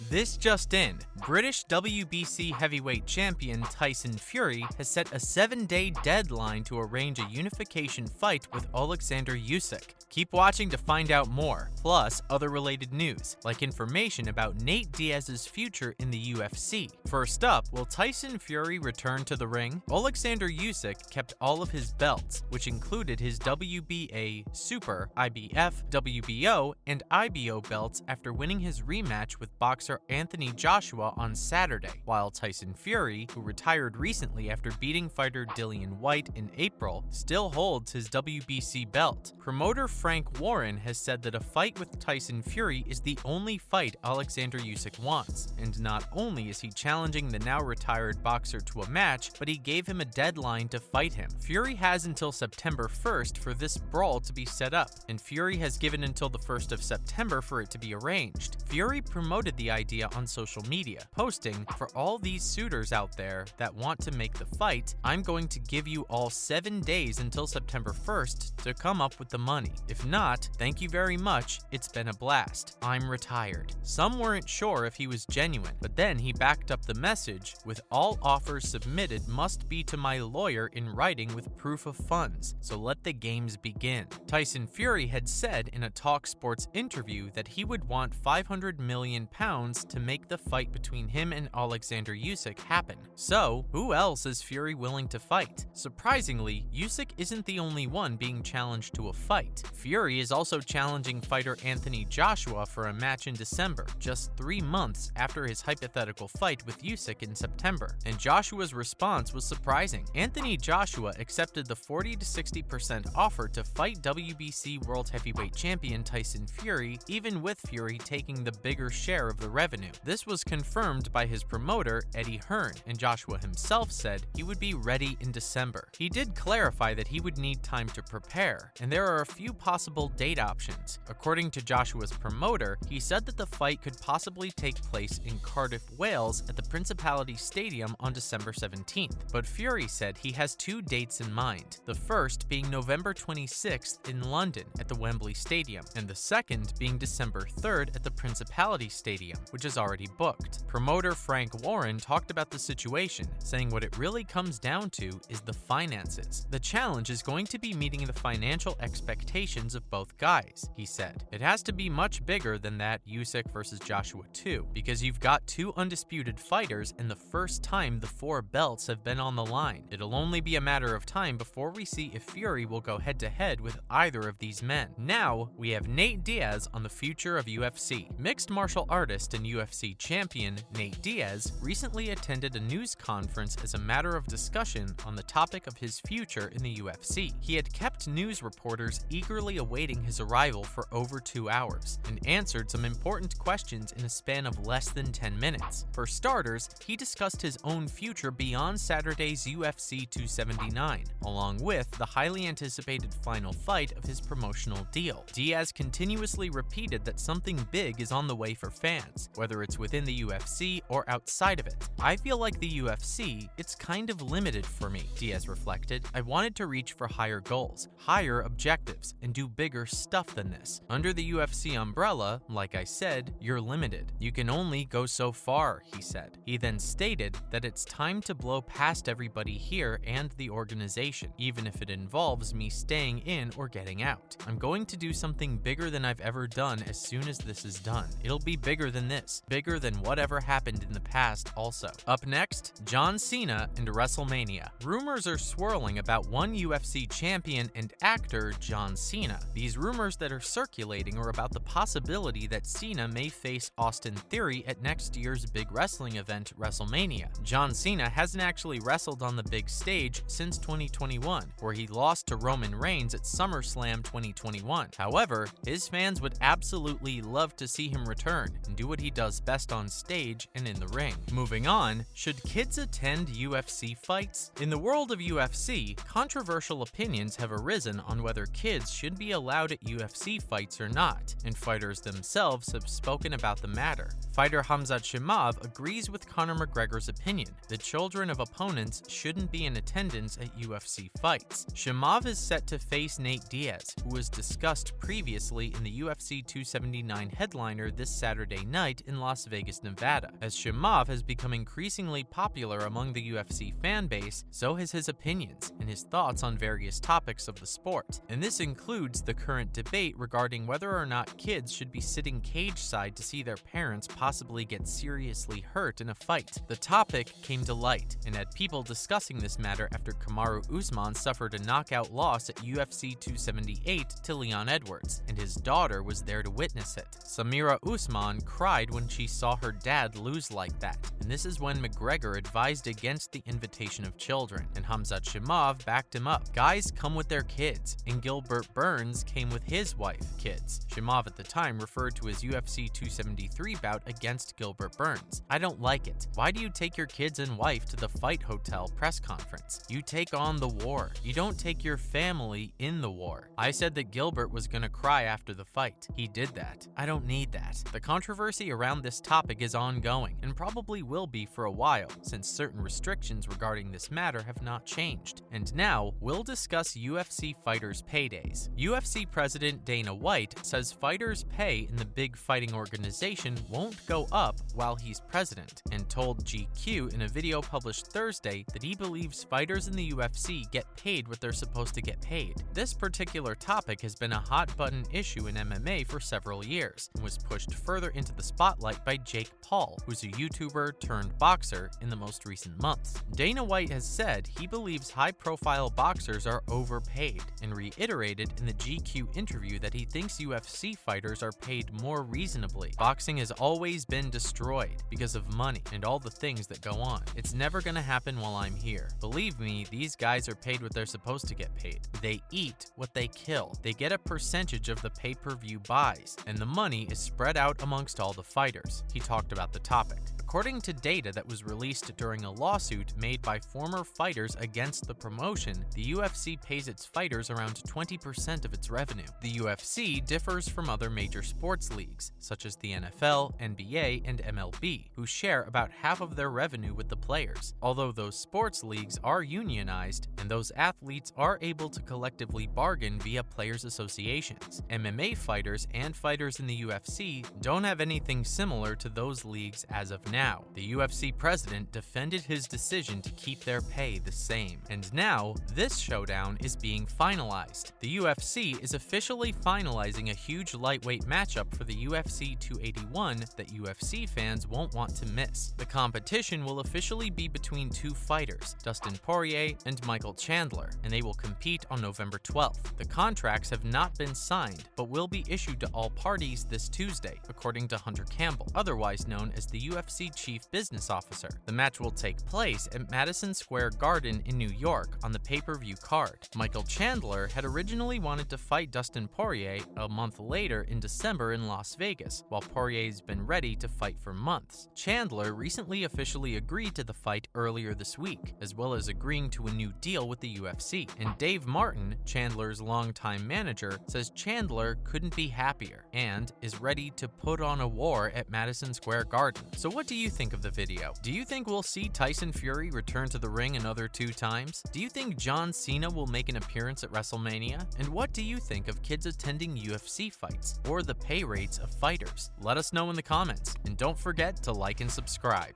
This just in, British WBC heavyweight champion Tyson Fury has set a 7-day deadline to arrange a unification fight with Oleksandr Usyk. Keep watching to find out more, plus other related news, like information about Nate Diaz's future in the UFC. First up, will Tyson Fury return to the ring? Oleksandr Usyk kept all of his belts, which included his WBA, Super, IBF, WBO, and IBO belts after winning his rematch with boxer Anthony Joshua on Saturday, while Tyson Fury, who retired recently after beating fighter Dillian Whyte in April, still holds his WBC belt. Promoter Frank Warren has said that a fight with Tyson Fury is the only fight Oleksandr Usyk wants, and not only is he challenging the now retired boxer to a match, but he gave him a deadline to fight him. Fury has until September 1st for this brawl to be set up, and Fury has given until the 1st of September for it to be arranged. Fury promoted the idea on social media, posting, "For all these suitors out there that want to make the fight, I'm going to give you all 7 days until September 1st to come up with the money. If not, thank you very much, it's been a blast. I'm retired." Some weren't sure if he was genuine, but then he backed up the message with, "All offers submitted must be to my lawyer in writing with proof of funds, so let the games begin." Tyson Fury had said in a TalkSport interview that he would want £500 million to make the fight between him and Oleksandr Usyk happen. So, who else is Fury willing to fight? Surprisingly, Usyk isn't the only one being challenged to a fight. Fury is also challenging fighter Anthony Joshua for a match in December, just 3 months after his hypothetical fight with Usyk in September. And Joshua's response was surprising. Anthony Joshua accepted the 40 to 60% offer to fight WBC World Heavyweight Champion Tyson Fury, even with Fury taking the bigger share of the revenue. This was confirmed by his promoter, Eddie Hearn, and Joshua himself said he would be ready in December. He did clarify that he would need time to prepare, and there are a few possible date options. According to Joshua's promoter, he said that the fight could possibly take place in Cardiff, Wales at the Principality Stadium on December 17th, but Fury said he has 2 dates in mind, the first being November 26th in London at the Wembley Stadium, and the second being December 3rd at the Principality Stadium, which is already booked. Promoter Frank Warren talked about the situation, saying what it really comes down to is the finances. "The challenge is going to be meeting the financial expectations of both guys," he said. "It has to be much bigger than that Usyk versus Joshua 2, because you've got 2 undisputed fighters and the first time the 4 belts have been on the line. It'll only be a matter of time before we see if Fury will go head-to-head with either of these men." Now, we have Nate Diaz on the future of UFC. Mixed martial artist and UFC champion Nate Diaz recently attended a news conference as a matter of discussion on the topic of his future in the UFC. He had kept news reporters eagerly awaiting his arrival for over 2 hours and answered some important questions in a span of less than 10 minutes. For starters, he discussed his own future beyond Saturday's UFC 279, along with the highly anticipated final fight of his promotional deal. Diaz continuously repeated that something big is on the way for fans, whether it's within the UFC or outside of it. "I feel like the UFC, it's kind of limited for me," Diaz reflected. "I wanted to reach for higher goals, higher objectives, and do bigger stuff than this. Under the UFC umbrella, like I said, you're limited. You can only go so far," he said. He then stated that it's time to blow past everybody here and the organization, even if it involves me staying in or getting out. "I'm going to do something bigger than I've ever done as soon as this is done. It'll be bigger than this, bigger than whatever happened in the past also." Up next, John Cena and WrestleMania. Rumors are swirling about one UFC champion and actor, John Cena. These rumors that are circulating are about the possibility that Cena may face Austin Theory at next year's big wrestling event, WrestleMania. John Cena hasn't actually wrestled on the big stage since 2021, where he lost to Roman Reigns at SummerSlam 2021. However, his fans would absolutely love to see him return and do what he does best on stage and in the ring. Moving on, should kids attend UFC fights? In the world of UFC, controversial opinions have arisen on whether kids should be allowed at UFC fights or not, and fighters themselves have spoken about the matter. Fighter Khamzat Chimaev agrees with Conor McGregor's opinion that children of opponents shouldn't be in attendance at UFC fights. Chimaev is set to face Nate Diaz, who was discussed previously in the UFC 279 headliner this Saturday night night in Las Vegas, Nevada. As Shimov has become increasingly popular among the UFC fan base, so has his opinions and his thoughts on various topics of the sport. And this includes the current debate regarding whether or not kids should be sitting cage-side to see their parents possibly get seriously hurt in a fight. The topic came to light and had people discussing this matter after Kamaru Usman suffered a knockout loss at UFC 278 to Leon Edwards, and his daughter was there to witness it. Samira Usman cried when she saw her dad lose like that, and this is when McGregor advised against the invitation of children, and Khamzat Chimaev backed him up. Guys come with their kids, and Gilbert Burns came with his wife, kids. Chimaev at the time referred to his UFC 273 bout against Gilbert Burns. I don't like it. Why do you take your kids and wife to the Fight Hotel press conference? You take on the war. You don't take your family in the war. I said that Gilbert was gonna cry after the fight. He did that. I don't need that. The controversy around this topic is ongoing, and probably will be for a while, since certain restrictions regarding this matter have not changed. And now, we'll discuss UFC fighters' paydays. UFC President Dana White says fighters' pay in the big fighting organization won't go up while he's president, and told GQ in a video published Thursday that he believes fighters in the UFC get paid what they're supposed to get paid. This particular topic has been a hot-button issue in MMA for several years, and was pushed further into the spotlight by Jake Paul, who's a YouTuber turned boxer in the most recent months. Dana White has said he believes high-profile boxers are overpaid, and reiterated in the GQ interview that he thinks UFC fighters are paid more reasonably. Boxing has always been destroyed because of money and all the things that go on. It's never gonna happen while I'm here. Believe me, these guys are paid what they're supposed to get paid. They eat what they kill. They get a percentage of the pay-per-view buys, and the money is spread out amongst all the fighters. He talked about the topic. According to data that was released during a lawsuit made by former fighters against the promotion, the UFC pays its fighters around 20% of its revenue. The UFC differs from other major sports leagues, such as the NFL, NBA, and MLB, who share about half of their revenue with the players. Although those sports leagues are unionized, and those athletes are able to collectively bargain via players' associations, MMA fighters and fighters in the UFC don't have anything similar to those leagues as of now. The UFC president defended his decision to keep their pay the same. And now, this showdown is being finalized. The UFC is officially finalizing a huge lightweight matchup for the UFC 281 that UFC fans won't want to miss. The competition will officially be between two fighters, Dustin Poirier and Michael Chandler, and they will compete on November 12th. The contracts have not been signed, but will be issued to all parties this Tuesday, according to Hunter Campbell, otherwise known as the UFC Chief Business Officer. The match will take place at Madison Square Garden in New York on the pay-per-view card. Michael Chandler had originally wanted to fight Dustin Poirier a month later in December in Las Vegas, while Poirier's been ready to fight for months. Chandler recently officially agreed to the fight earlier this week, as well as agreeing to a new deal with the UFC. And Dave Martin, Chandler's longtime manager, says Chandler couldn't be happier and is ready to put on a war at Madison Square Garden. So what do you think of the video? Do you think we'll see Tyson Fury return to the ring another 2 times? Do you think John Cena will make an appearance at WrestleMania? And what do you think of kids attending UFC fights or the pay rates of fighters? Let us know in the comments, and don't forget to like and subscribe.